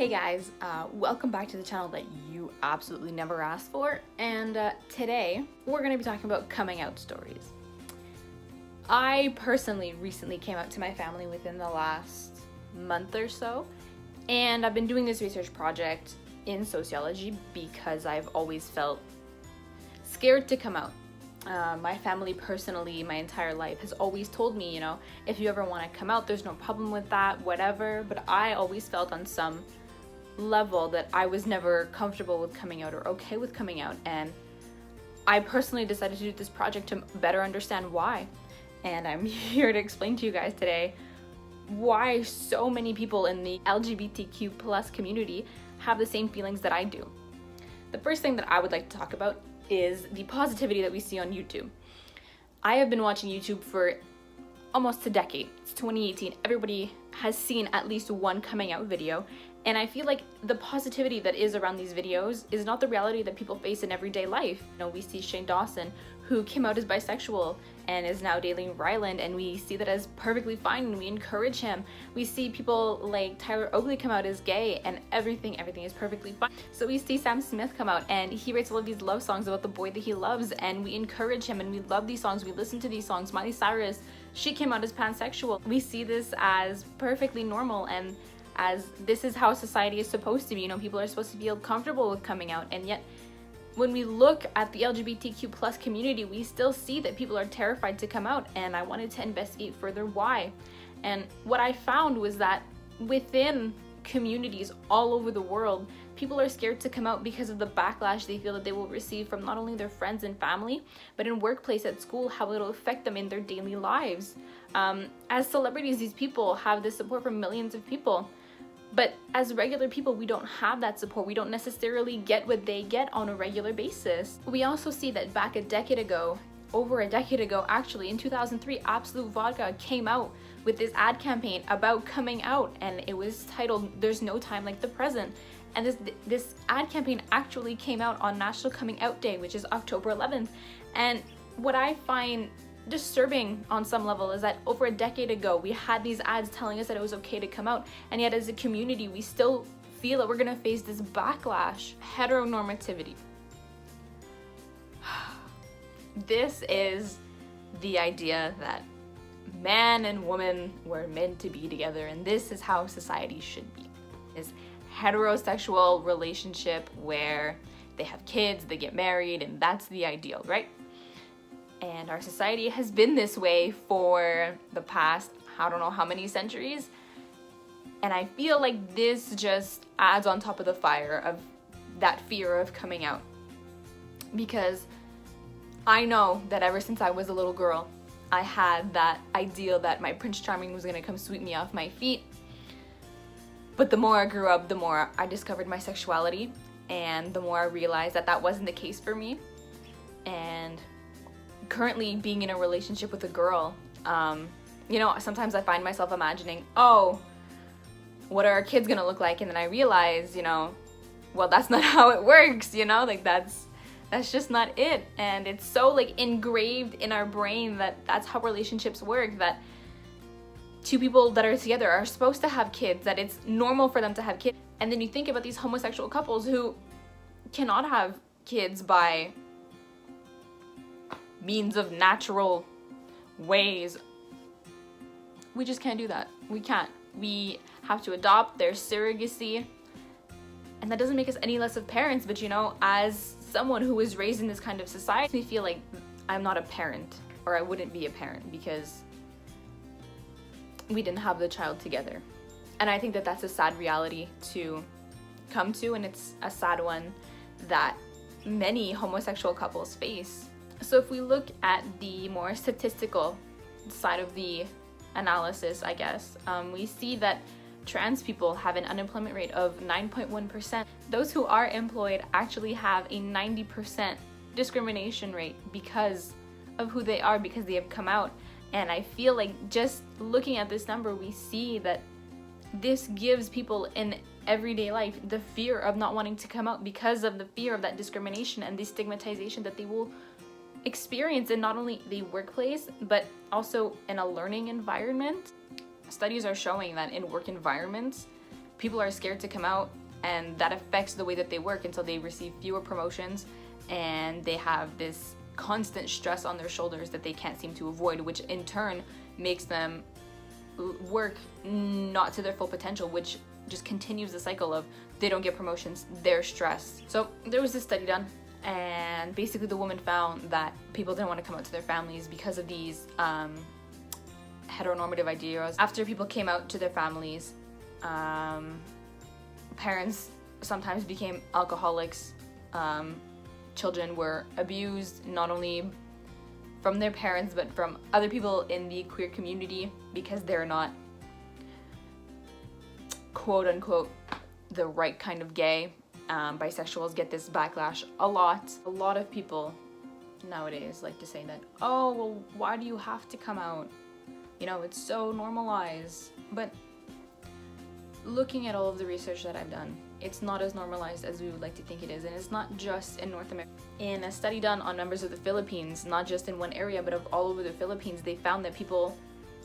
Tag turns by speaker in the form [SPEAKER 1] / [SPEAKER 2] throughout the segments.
[SPEAKER 1] Hey guys, welcome back to the channel that you absolutely never asked for, and today we're going to be talking about coming out stories. I personally recently came out to my family within the last month or so, and I've been doing this research project in sociology because I've always felt scared to come out. My family personally, my entire life, has always told me, if you ever want to come out, there's no problem with that, whatever. But I always felt on some level that I was never comfortable with coming out or okay with coming out. And I personally decided to do this project to better understand why. And I'm here to explain to you guys today why so many people in the LGBTQ plus community have the same feelings that I do. The first thing that I would like to talk about is the positivity that we see on YouTube. I have been watching YouTube for almost a decade. It's 2018. Everybody has seen at least one coming out video, and I feel like the positivity that is around these videos is not the reality that people face in everyday life. We see Shane Dawson, who came out as bisexual and is now dating Ryland, and we see that as perfectly fine and we encourage him. We see people like Tyler Oakley come out as gay and everything is perfectly fine. So we see Sam Smith come out and he writes all of these love songs about the boy that he loves, and we encourage him and we love these songs, we listen to these songs. Miley Cyrus, she came out as pansexual. We see this as perfectly normal, and as this is how society is supposed to be. People are supposed to feel comfortable with coming out, and yet when we look at the LGBTQ plus community, we still see that people are terrified to come out, and I wanted to investigate further why. And what I found was that within communities all over the world, people are scared to come out because of the backlash they feel that they will receive from not only their friends and family, but in workplace, at school, how it'll affect them in their daily lives. As celebrities, these people have this support from millions of people. But as regular people, we don't have that support. We don't necessarily get what they get on a regular basis. We also see that back over a decade ago, actually, in 2003, Absolute Vodka came out with this ad campaign about coming out, and it was titled, "There's No Time Like the Present." And this ad campaign actually came out on National Coming Out Day, which is October 11th. And what I find disturbing on some level is that over a decade ago we had these ads telling us that it was okay to come out, and yet as a community we still feel that we're gonna face this backlash. Heteronormativity. This is the idea that man and woman were meant to be together, and this is how society should be. This heterosexual relationship where they have kids, they get married, and that's the ideal, right? And our society has been this way for the past, I don't know how many centuries. And I feel like this just adds on top of the fire of that fear of coming out. Because I know that ever since I was a little girl, I had that ideal that my Prince Charming was gonna come sweep me off my feet. But the more I grew up, the more I discovered my sexuality, and the more I realized that that wasn't the case for me. And currently being in a relationship with a girl, sometimes I find myself imagining, oh, what are our kids gonna look like? And then I realize, well, that's not how it works, that's just not it. And it's so engraved in our brain that that's how relationships work, that two people that are together are supposed to have kids, that it's normal for them to have kids. And then you think about these homosexual couples who cannot have kids by means of natural ways. We just can't do that. We can't. We have to adopt. There's surrogacy, and that doesn't make us any less of parents. But as someone who was raised in this kind of society, I feel like I'm not a parent, or I wouldn't be a parent, because we didn't have the child together. And I think that that's a sad reality to come to, and it's a sad one that many homosexual couples face. So if we look at the more statistical side of the analysis, I guess, we see that trans people have an unemployment rate of 9.1%. Those who are employed actually have a 90% discrimination rate because of who they are, because they have come out. And I feel like just looking at this number, we see that this gives people in everyday life the fear of not wanting to come out because of the fear of that discrimination and the stigmatization that they will experience in not only the workplace, but also in a learning environment. Studies are showing that in work environments, people are scared to come out, and that affects the way that they work, and so they receive fewer promotions, and they have this constant stress on their shoulders that they can't seem to avoid, which in turn makes them work not to their full potential, which just continues the cycle of they don't get promotions, they're stressed. So there was this study done, and basically the woman found that people didn't want to come out to their families because of these heteronormative ideas. After people came out to their families, parents sometimes became alcoholics, children were abused, not only from their parents but from other people in the queer community because they're not quote unquote the right kind of gay. Bisexuals get this backlash a lot. A lot of people nowadays like to say that, oh, well, why do you have to come out? You know, it's so normalized. But looking at all of the research that I've done, it's not as normalized as we would like to think it is, and it's not just in North America. In a study done on members of the Philippines, not just in one area but of all over the Philippines, they found that people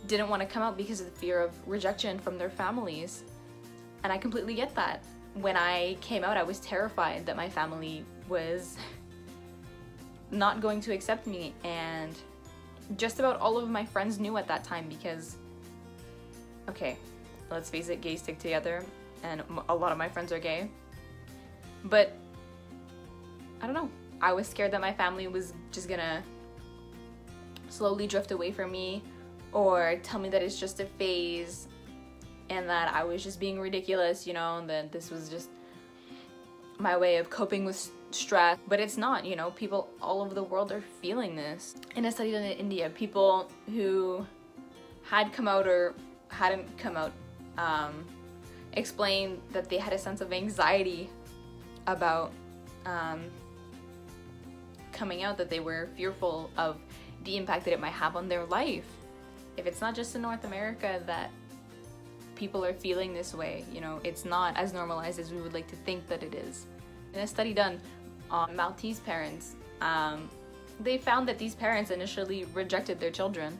[SPEAKER 1] didn't want to come out because of the fear of rejection from their families. And I completely get that. When I came out, I was terrified that my family was not going to accept me, and just about all of my friends knew at that time because, okay, let's face it, gays stick together, and a lot of my friends are gay. But I don't know, I was scared that my family was just gonna slowly drift away from me or tell me that it's just a phase and that I was just being ridiculous, you know, and that this was just my way of coping with stress. But it's not, you know, people all over the world are feeling this. In a study done in India, people who had come out or hadn't come out explained that they had a sense of anxiety about coming out, that they were fearful of the impact that it might have on their life. If it's not just in North America that people are feeling this way, you know, it's not as normalized as we would like to think that it is. In a study done on Maltese parents, they found that these parents initially rejected their children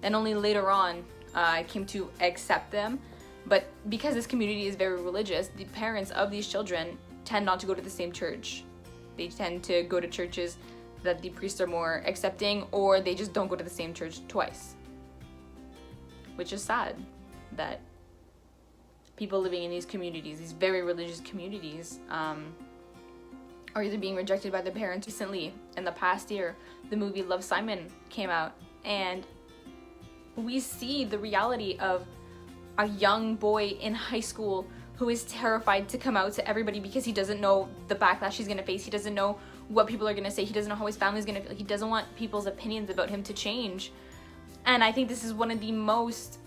[SPEAKER 1] and only later on came to accept them. But because this community is very religious, the parents of these children tend not to go to the same church. They tend to go to churches that the priests are more accepting, or they just don't go to the same church twice. Which is sad that people living in these communities, these very religious communities, are either being rejected by their parents. Recently, in the past year, the movie Love, Simon came out, and we see the reality of a young boy in high school who is terrified to come out to everybody because he doesn't know the backlash he's gonna face. He doesn't know what people are gonna say. He doesn't know how his family's gonna feel. He doesn't want people's opinions about him to change. And I think this is one of the most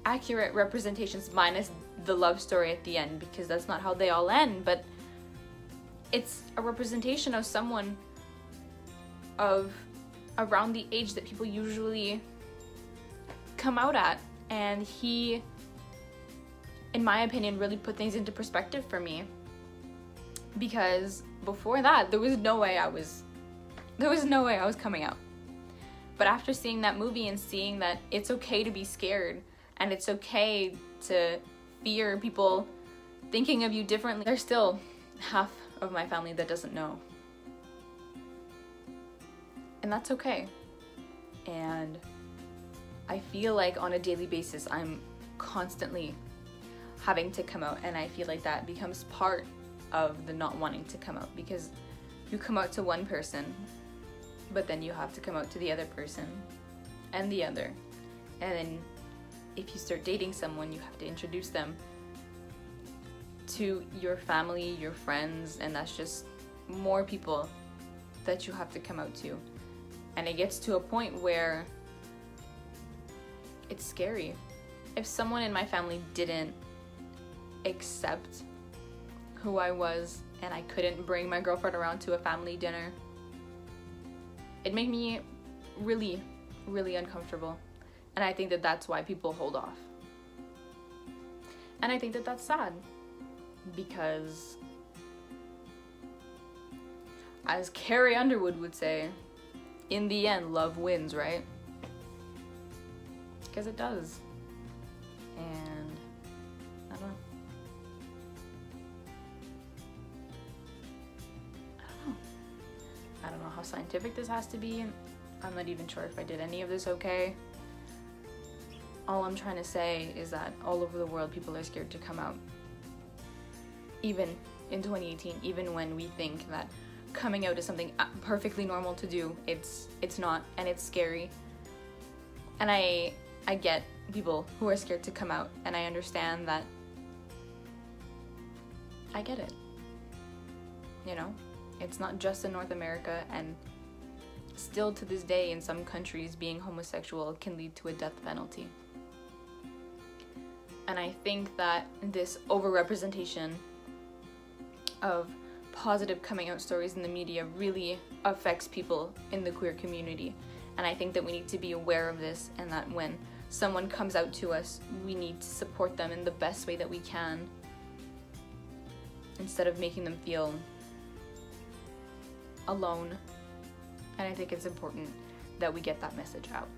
[SPEAKER 1] accurate representations, minus the love story at the end, because that's not how they all end, but it's a representation of someone of around the age that people usually come out at. And he, in my opinion, really put things into perspective for me, because before that there was no way I was coming out. But after seeing that movie and seeing that it's okay to be scared and it's okay to fear people thinking of you differently, there's still half of my family that doesn't know, and that's okay. And I feel like on a daily basis I'm constantly having to come out, and I feel like that becomes part of the not wanting to come out, because you come out to one person, but then you have to come out to the other person and the other, and then if you start dating someone, you have to introduce them to your family, your friends, and that's just more people that you have to come out to. And it gets to a point where it's scary. If someone in my family didn't accept who I was and I couldn't bring my girlfriend around to a family dinner, it'd make me really, really uncomfortable. And I think that that's why people hold off. And I think that that's sad, because as Carrie Underwood would say, in the end, love wins, right? Because it does. And I don't know. scientific this has to be. I'm not even sure if I did any of this okay. All I'm trying to say is that all over the world people are scared to come out. Even in 2018, even when we think that coming out is something perfectly normal to do, it's not, and it's scary. And I get people who are scared to come out, and I understand that. I get it. You know, it's not just in North America, and still to this day in some countries being homosexual can lead to a death penalty. And I think that this overrepresentation of positive coming out stories in the media really affects people in the queer community. And I think that we need to be aware of this, and that when someone comes out to us, we need to support them in the best way that we can, instead of making them feel alone. And I think it's important that we get that message out.